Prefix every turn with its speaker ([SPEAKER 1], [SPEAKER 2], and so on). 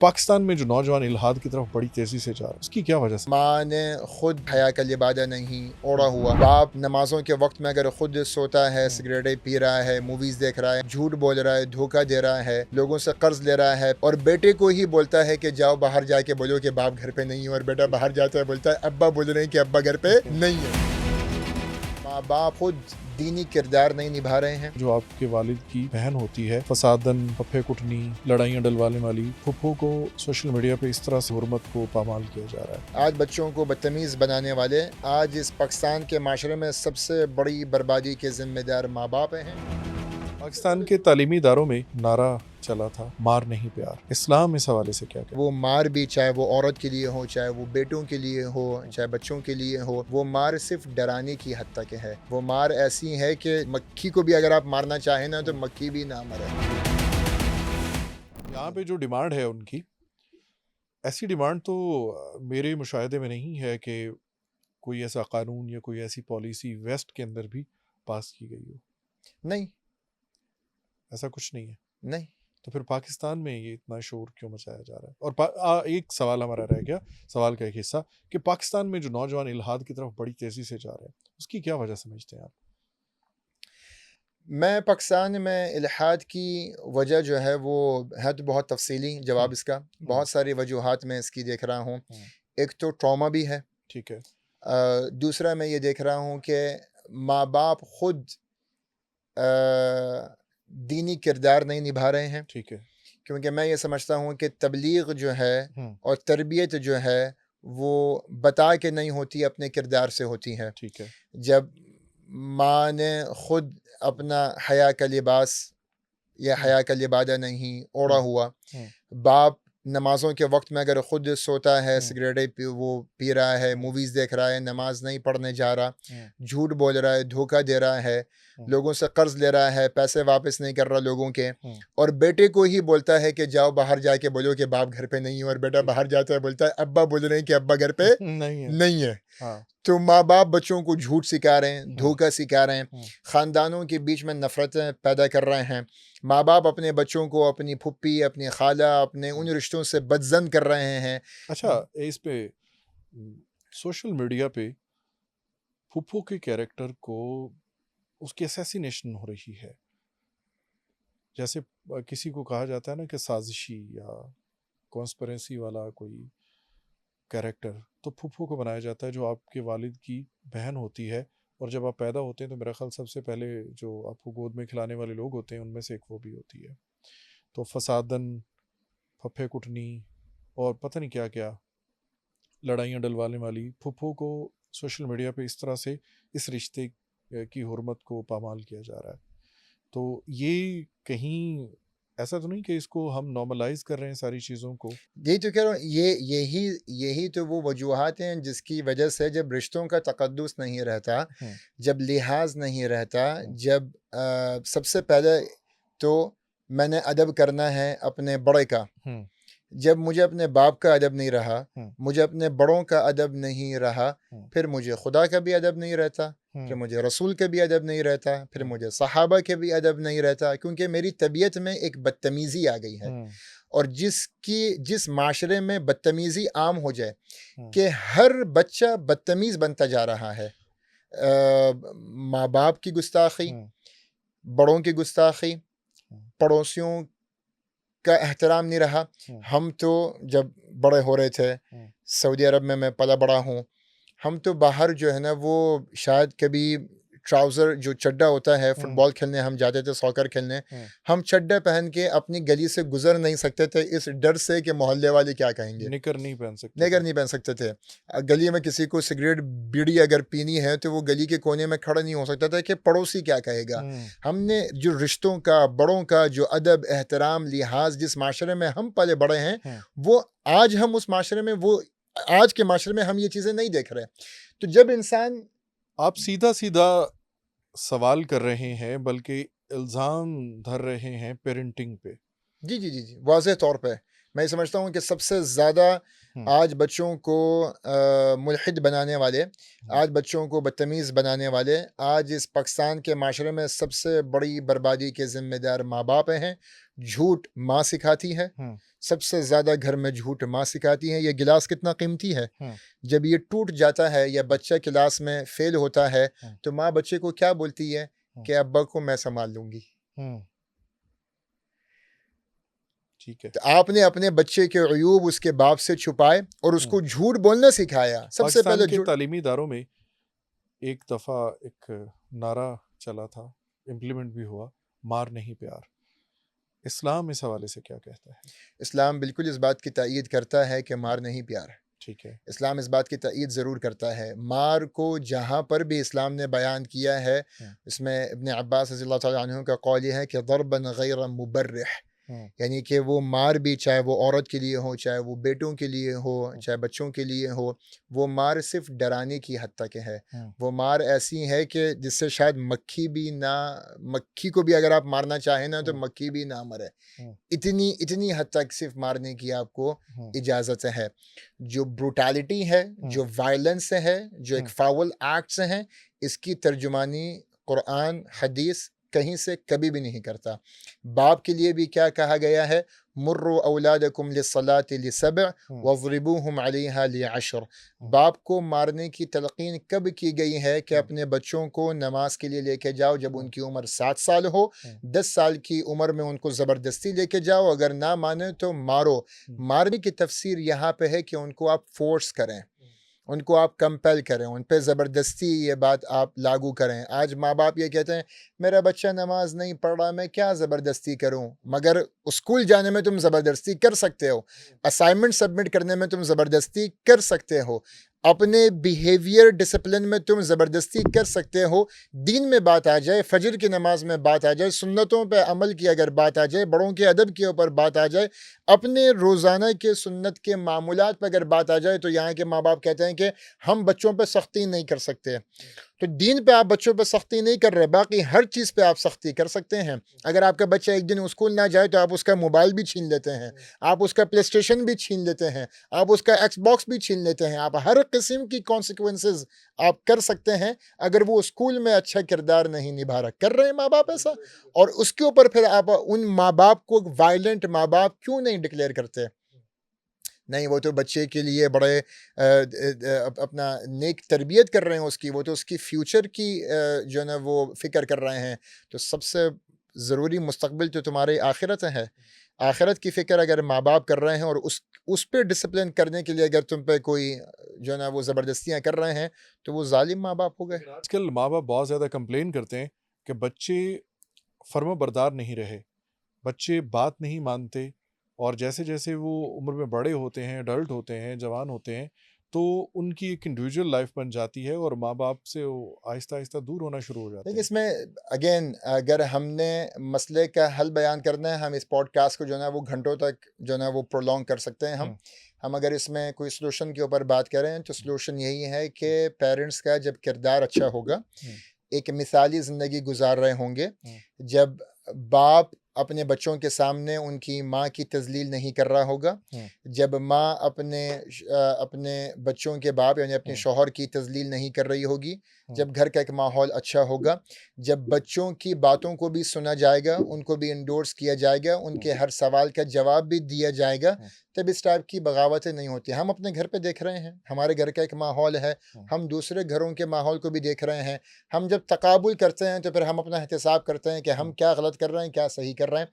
[SPEAKER 1] पाकिस्तान में जो नौजवान इल्हाद की तरफ बड़ी तेजी से जा रहा है, उसकी क्या वजह से?
[SPEAKER 2] माँ ने खुद हया का लिबादा नहीं ओढ़ा हुआ। बाप नमाजों के वक्त में अगर खुद सोता है, सिगरेटें पी रहा है, मूवीज देख रहा है, झूठ बोल रहा है, धोखा दे रहा है, लोगों से कर्ज ले रहा है और बेटे को ही बोलता है कि जाओ बाहर जाके बोलो कि बाप घर पे नहीं है, और बेटा बाहर जाता है बोलता है अब्बा बोल रहे हैं कि अब्बा घर पे नहीं है। माँ बाप खुद दीनी किरदार नहीं निभा रहे हैं।
[SPEAKER 1] जो आपके वालिद की बहन होती है, फसादन, पप्पे कुटनी, लड़ाइयाँ डलवाने वाली फुफ्फो को सोशल मीडिया पे इस तरह से हुर्मत को पामाल किया जा रहा है।
[SPEAKER 2] आज बच्चों को बदतमीज़ बनाने वाले आज इस पाकिस्तान के माशरे में सबसे बड़ी बर्बादी के जिम्मेदार माँ बाप हैं।
[SPEAKER 1] पाकिस्तान के तालीमी इदारों में नारा चला था, मार नहीं प्यार। इस्लाम इस हवाले से क्या कहता
[SPEAKER 2] वो मार भी चाहे वो औरत के लिए हो, चाहे वो बेटों के लिए हो, चाहे बच्चों के लिए हो, वो मार सिर्फ डराने की हद तक है। वो मार ऐसी है कि मक्खी को भी अगर आप मारना चाहें ना तो मक्खी भी ना मरे।
[SPEAKER 1] यहाँ पे जो डिमांड है उनकी, ऐसी डिमांड तो मेरे मुशाहिदे में नहीं है कि कोई ऐसा कानून या कोई ऐसी पॉलिसी वेस्ट के अंदर भी पास की गई हो।
[SPEAKER 2] नहीं,
[SPEAKER 1] ऐसा कुछ नहीं है।
[SPEAKER 2] नहीं।
[SPEAKER 1] तो फिर पाकिस्तान में ये इतना शोर क्यों मचाया जा रहा है? और एक सवाल हमारा रह गया, सवाल का एक हिस्सा, कि पाकिस्तान में जो नौजवान इल्हाद की तरफ बड़ी तेजी से जा रहे हैं, उसकी क्या वजह समझते हैं आप?
[SPEAKER 2] मैं पाकिस्तान में इल्हाद की वजह जो है वो है तो बहुत तफसीली जवाब इसका, बहुत सारी वजूहात मैं इसकी देख रहा हूँ। एक तो ट्रॉमा भी है,
[SPEAKER 1] ठीक है।
[SPEAKER 2] दूसरा मैं ये देख रहा हूँ कि माँ बाप खुद दीनी किरदार नहीं निभा रहे हैं।
[SPEAKER 1] ठीक है।
[SPEAKER 2] क्योंकि मैं ये समझता हूँ कि तबलीग जो है और तरबियत जो है वो बता के नहीं होती, अपने किरदार से होती है।
[SPEAKER 1] ठीक है।
[SPEAKER 2] जब माँ ने खुद अपना हया का लिबास या हया का लिबादा नहीं ओढ़ा हुआ, बाप नमाजों के वक्त में अगर खुद सोता है, सिगरेटें वो पी रहा है, मूवीज देख रहा है, नमाज नहीं पढ़ने जा रहा, झूठ बोल रहा है, धोखा दे रहा है, लोगों से कर्ज ले रहा है, पैसे वापस नहीं कर रहा लोगों के, और बेटे को ही बोलता है कि जाओ बाहर जाके बोलो कि बाप घर पे नहीं है, और बेटा बाहर जाता है बोलता है अब्बा बोल रहे हैं कि अब्बा घर पे नहीं है।
[SPEAKER 1] हाँ।
[SPEAKER 2] तो माँ बाप बच्चों को झूठ सिखा रहे हैं, धोखा सिखा रहे हैं, ख़ानदानों के बीच में नफ़रतें पैदा कर रहे हैं। माँ बाप अपने बच्चों को अपनी फुप्पी, अपनी खाला, अपने उन रिश्तों से बदज़न कर रहे हैं।
[SPEAKER 1] अच्छा, इस पे सोशल मीडिया पे फुफ्फो के कैरेक्टर को, उसकी असैसिनेशन हो रही है। जैसे किसी को कहा जाता है ना कि साजिशी या कॉन्स्पिरेसी वाला कोई कैरेक्टर, तो फुफ्फो को बनाया जाता है, जो आपके वालिद की बहन होती है। और जब आप पैदा होते हैं तो मेरा ख्याल सबसे पहले जो आपको गोद में खिलाने वाले लोग होते हैं उनमें से एक वो भी होती है। तो फसादन, फप्पे कुटनी और पता नहीं क्या क्या लड़ाइयाँ डलवाने वाली फुफ्फो को सोशल मीडिया पे इस तरह से इस रिश्ते की हुर्मत को पामाल किया जा रहा है। तो ये कहीं ऐसा तो नहीं कि इसको हम नॉर्मलाइज कर रहे हैं सारी चीज़ों को?
[SPEAKER 2] यही तो कह रहा हूँ, यही तो वो वजूहात हैं जिसकी वजह से जब रिश्तों का तकद्दुस नहीं रहता, जब लिहाज नहीं रहता, जब सबसे पहले तो मैंने अदब करना है अपने बड़े का। जब मुझे अपने बाप का अदब नहीं रहा, मुझे अपने बड़ों का अदब नहीं रहा, फिर मुझे खुदा का भी अदब नहीं रहता, फिर मुझे रसूल के भी अदब नहीं रहता, फिर मुझे सहाबा के भी अदब नहीं रहता, क्योंकि मेरी तबीयत में एक बदतमीज़ी आ गई है। और जिस माशरे में बदतमीज़ी आम हो जाए कि हर बच्चा बदतमीज़ बनता जा रहा है, माँ बाप की गुस्ताखी, बड़ों की गुस्ताखी, पड़ोसियों का एहतराम नहीं रहा। हम तो जब बड़े हो रहे थे, सऊदी अरब में मैं पला बड़ा हूँ, हम तो बाहर जो है ना वो शायद कभी ट्राउज़र जो चड्डा होता है, फुटबॉल खेलने हम जाते थे, सॉकर खेलने, हम चड्डा पहन के अपनी गली से गुजर नहीं सकते थे इस डर से कि मोहल्ले वाले क्या कहेंगे।
[SPEAKER 1] निकर नहीं पहन सकते
[SPEAKER 2] निकर नहीं पहन सकते थे। गली में किसी को सिगरेट बीड़ी अगर पीनी है तो वो गली के कोने में खड़ा नहीं हो सकता था कि पड़ोसी क्या कहेगा। हमने जो रिश्तों का, बड़ों का जो अदब, एहतराम, लिहाज जिस माशरे में हम पले बड़े हैं, वो आज हम उस माशरे में, वो आज के माशरे में हम ये चीज़ें नहीं देख रहे। तो जब इंसान,
[SPEAKER 1] आप सीधा सीधा सवाल कर रहे हैं बल्कि इल्ज़ाम धर रहे हैं पेरेंटिंग पे।
[SPEAKER 2] जी जी जी जी, वाज़ेह तौर पे मैं समझता हूँ कि सबसे ज़्यादा आज बच्चों को मुल्हिद बनाने वाले, आज बच्चों को बदतमीज़ बनाने वाले, आज इस पाकिस्तान के माशरे में सबसे बड़ी बर्बादी के ज़िम्मेदार माँ बाप हैं। झूठ माँ सिखाती है, सबसे ज़्यादा घर में झूठ माँ सिखाती है। ये गिलास कितना कीमती है, जब ये टूट जाता है या बच्चा क्लास में फ़ेल होता है तो माँ बच्चे को क्या बोलती है कि अब्बा को मैं संभाल लूँगी।
[SPEAKER 1] ठीक है।
[SPEAKER 2] तो आपने अपने बच्चे के अयूब उसके बाप से छुपाए और उसको झूठ बोलना सिखाया। सबसे
[SPEAKER 1] पाकिस्तान
[SPEAKER 2] पहले
[SPEAKER 1] के
[SPEAKER 2] झूठ।
[SPEAKER 1] तालीमी इदारों में एक दफ़ा एक नारा चला था, इम्प्लीमेंट भी हुआ, मार नहीं प्यार। इस्लाम इस हवाले से क्या कहता है?
[SPEAKER 2] इस्लाम बिल्कुल इस बात की तायीद करता है कि मार नहीं प्यार।
[SPEAKER 1] ठीक है।
[SPEAKER 2] इस्लाम इस बात की तायीद ज़रूर करता है। मार को जहाँ पर भी इस्लाम ने बयान किया है, इसमें इब्न अब्बास रज़ियल्लाहु तआला अन्हु का कौल ये है कि ज़रबन गैर मुबर्रिह, यानी कि वो मार भी चाहे वो औरत के लिए हो, चाहे वो बेटों के लिए हो, चाहे बच्चों के लिए हो, वो मार सिर्फ डराने की हद तक है। वो मार ऐसी है कि जिससे शायद मक्खी को भी अगर आप मारना चाहें ना तो मक्खी भी ना मरे। इतनी इतनी हद तक सिर्फ मारने की आपको इजाज़त है। जो ब्रूटैलिटी है, जो वायलेंस है, जो एक फाउल एक्ट्स हैं, इसकी तर्जुमानी कुरान हदीस कहीं से कभी भी नहीं करता। बाप के लिए भी क्या कहा गया है, मुर्रु औलादकुम लिस्सलाति लिसब वज़रिबूहुम अलैहा लिअशर। बाप को मारने की तलकीन कब की गई है कि अपने बच्चों को नमाज के लिए लेके जाओ जब उनकी उम्र 7 साल हो, 10 साल की उम्र में उनको ज़बरदस्ती लेके जाओ, अगर ना माने तो मारो। मारने की तफसीर यहाँ पे है कि उनको आप फोर्स करें, उनको आप कंपेल करें, उन पे ज़बरदस्ती ये बात आप लागू करें। आज माँ बाप ये कहते हैं मेरा बच्चा नमाज नहीं पढ़ रहा, मैं क्या ज़बरदस्ती करूं। मगर स्कूल जाने में तुम ज़बरदस्ती कर सकते हो, असाइनमेंट सबमिट करने में तुम ज़बरदस्ती कर सकते हो, अपने बिहेवियर डिसिप्लिन में तुम ज़बरदस्ती कर सकते हो। दीन में बात आ जाए, फजर की नमाज में बात आ जाए, सुन्नतों पे अमल की अगर बात आ जाए, बड़ों के अदब के ऊपर बात आ जाए, अपने रोज़ाना के सुन्नत के मामूलात पर अगर बात आ जाए, तो यहाँ के माँ बाप कहते हैं कि हम बच्चों पे सख्ती नहीं कर सकते। तो दीन पे आप बच्चों पे सख्ती नहीं कर रहे, बाकी हर चीज़ पे आप सख्ती कर सकते हैं। अगर आपका बच्चा एक दिन स्कूल ना जाए तो आप उसका मोबाइल भी छीन लेते हैं, आप उसका प्ले स्टेशन भी छीन लेते हैं, आप उसका एक्सबॉक्स भी छीन लेते हैं, आप हर किस्म की कॉन्सिक्वेंसेस आप कर सकते हैं अगर वो स्कूल में अच्छा किरदार नहीं निभा रहा। कर रहे हैं माँ बाप ऐसा, और उसके ऊपर फिर आप उन माँ बाप को वायलेंट माँ बाप क्यों नहीं डिक्लेयर करते? नहीं, वो तो बच्चे के लिए बड़े अपना नेक तरबियत कर रहे हैं उसकी, वो तो उसकी फ्यूचर की जो है ना वो फ़िक्र कर रहे हैं। तो सबसे ज़रूरी मुस्तक़बिल तो तुम्हारी आखिरत है। आखिरत की फ़िक्र अगर माँ बाप कर रहे हैं और उस पे डिसिप्लिन करने के लिए अगर तुम पे कोई जो है ना वो ज़बरदस्तियाँ कर रहे हैं, तो वो ज़ालिम माँ बाप हो गए।
[SPEAKER 1] आजकल माँ बाप बहुत ज़्यादा कंप्लेन करते हैं कि बच्चे फर्माबरदार नहीं रहे, बच्चे बात नहीं मानते, और जैसे जैसे वो उम्र में बड़े होते हैं, अडल्ट होते हैं, जवान होते हैं, तो उनकी एक इंडिविजुअल लाइफ बन जाती है और माँ बाप से वो आहिस्ता आहिस्ता दूर होना शुरू हो जाते
[SPEAKER 2] लेकिन
[SPEAKER 1] हैं।
[SPEAKER 2] इसमें अगेन अगर हमने मसले का हल बयान करना है, हम इस पॉडकास्ट को जो है ना वो घंटों तक जो है ना वो प्रोलॉन्ग कर सकते हैं। हम अगर इसमें कोई सलूशन के ऊपर बात करें तो सलूशन यही है कि पेरेंट्स का जब किरदार अच्छा होगा, एक मिसाली ज़िंदगी गुजार रहे होंगे, जब बाप अपने बच्चों के सामने उनकी माँ की तज़लील नहीं कर रहा होगा, जब माँ अपने बच्चों के बाप यानी अपने शौहर की तज़लील नहीं कर रही होगी, जब घर का एक माहौल अच्छा होगा, जब बच्चों की बातों को भी सुना जाएगा, उनको भी इंडोर्स किया जाएगा, उनके हर सवाल का जवाब भी दिया जाएगा, तब इस टाइप की बगावतें नहीं होती। हम अपने घर पे देख रहे हैं, हमारे घर का एक माहौल है, हम दूसरे घरों के माहौल को भी देख रहे हैं। हम जब तकाबुल करते हैं तो फिर हम अपना एहतिसाब करते हैं कि हम क्या गलत कर रहे हैं, क्या सही कर रहे हैं।